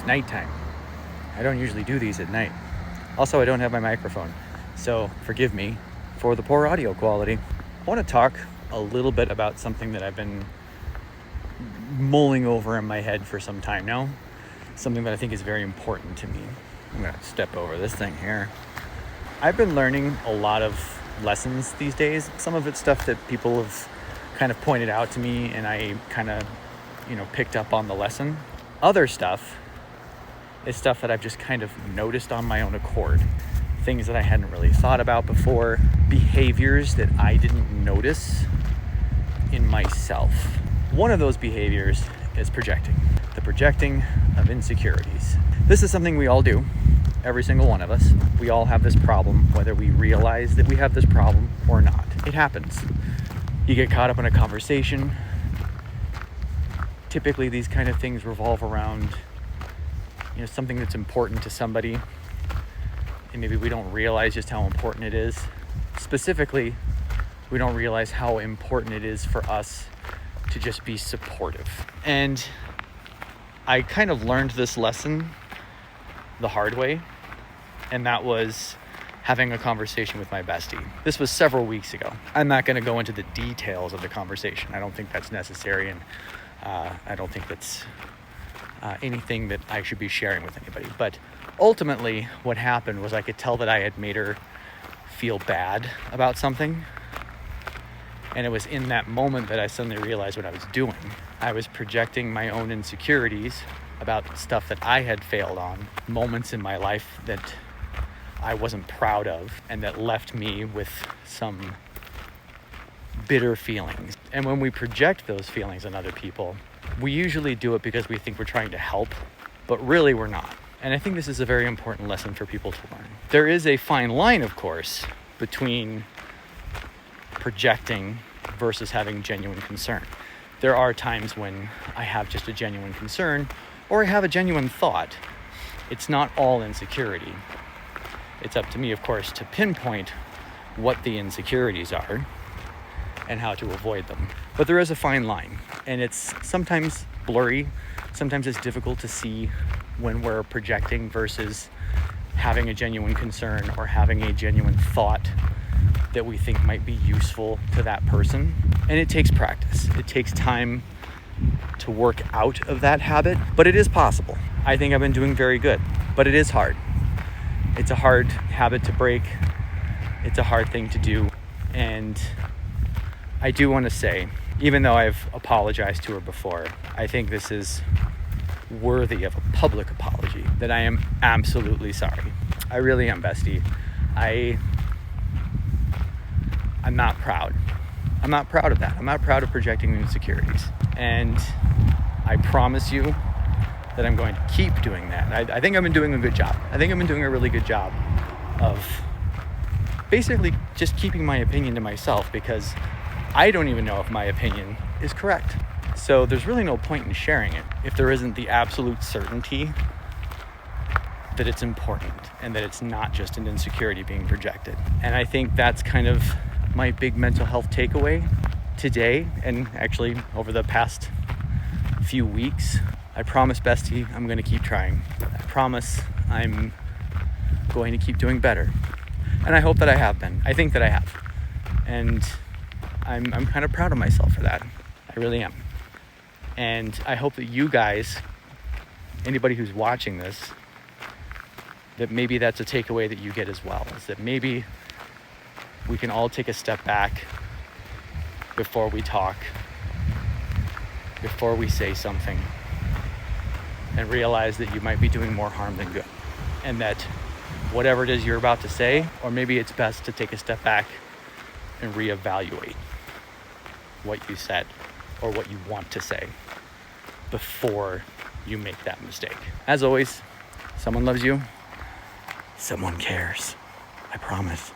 It's nighttime. I don't usually do these at night. Also, I don't have my microphone, so forgive me for the poor audio quality. I want to talk a little bit about something that I've been mulling over in my head for some time now. Something that I think is very important to me. I'm going to step over this thing here. I've been learning a lot of lessons these days. Some of it's stuff that people have kind of pointed out to me and I kind of, picked up on the lesson. Other stuff is stuff that I've just kind of noticed on my own accord. Things that I hadn't really thought about before. Behaviors that I didn't notice in myself. One of those behaviors is projecting. The projecting of insecurities. This is something we all do. Every single one of us. We all have this problem, whether we realize that we have this problem or not. It happens. You get caught up in a conversation. Typically, these kind of things revolve around, something that's important to somebody. And maybe we don't realize just how important it is. Specifically, we don't realize how important it is for us to just be supportive. And I kind of learned this lesson the hard way, and that was having a conversation with my bestie. This was several weeks ago. I'm not going to go into the details of the conversation. I don't think that's necessary, and I don't think that's anything that I should be sharing with anybody. But ultimately, what happened was I could tell that I had made her feel bad about something, and it was in that moment that I suddenly realized what I was doing. I was projecting my own insecurities about stuff that I had failed on, moments in my life that I wasn't proud of, and that left me with some bitter feelings. And when we project those feelings on other people, we usually do it because we think we're trying to help, but really we're not. And I think this is a very important lesson for people to learn. There is a fine line, of course, between projecting versus having genuine concern. There are times when I have just a genuine concern, or I have a genuine thought. It's not all insecurity. It's up to me, of course, to pinpoint what the insecurities are and how to avoid them. But there is a fine line, and it's sometimes blurry. Sometimes it's difficult to see when we're projecting versus having a genuine concern or having a genuine thought that we think might be useful to that person. And it takes practice. It takes time to work out of that habit, but it is possible. I think I've been doing very good, but it is hard. It's a hard habit to break. It's a hard thing to do. And I do want to say, even though I've apologized to her before, I think this is worthy of a public apology, that I am absolutely sorry. I really am, bestie. I'm not proud. I'm not proud of that. I'm not proud of projecting insecurities. And I promise you that I'm going to keep doing that. I think I've been doing a good job. I think I've been doing a really good job of basically just keeping my opinion to myself, because I don't even know if my opinion is correct. So there's really no point in sharing it if there isn't the absolute certainty that it's important and that it's not just an insecurity being projected. And I think that's kind of my big mental health takeaway today, and actually over the past few weeks. I promise, bestie, I'm going to keep trying. I promise I'm going to keep doing better. And I hope that I have been. I think that I have. And I'm kind of proud of myself for that. I really am. And I hope that you guys, anybody who's watching this, that maybe that's a takeaway that you get as well, is that maybe we can all take a step back before we talk, before we say something, and realize that you might be doing more harm than good. And that whatever it is you're about to say, or maybe it's best to take a step back and reevaluate what you said or what you want to say before you make that mistake. As always, someone loves you, someone cares. I promise.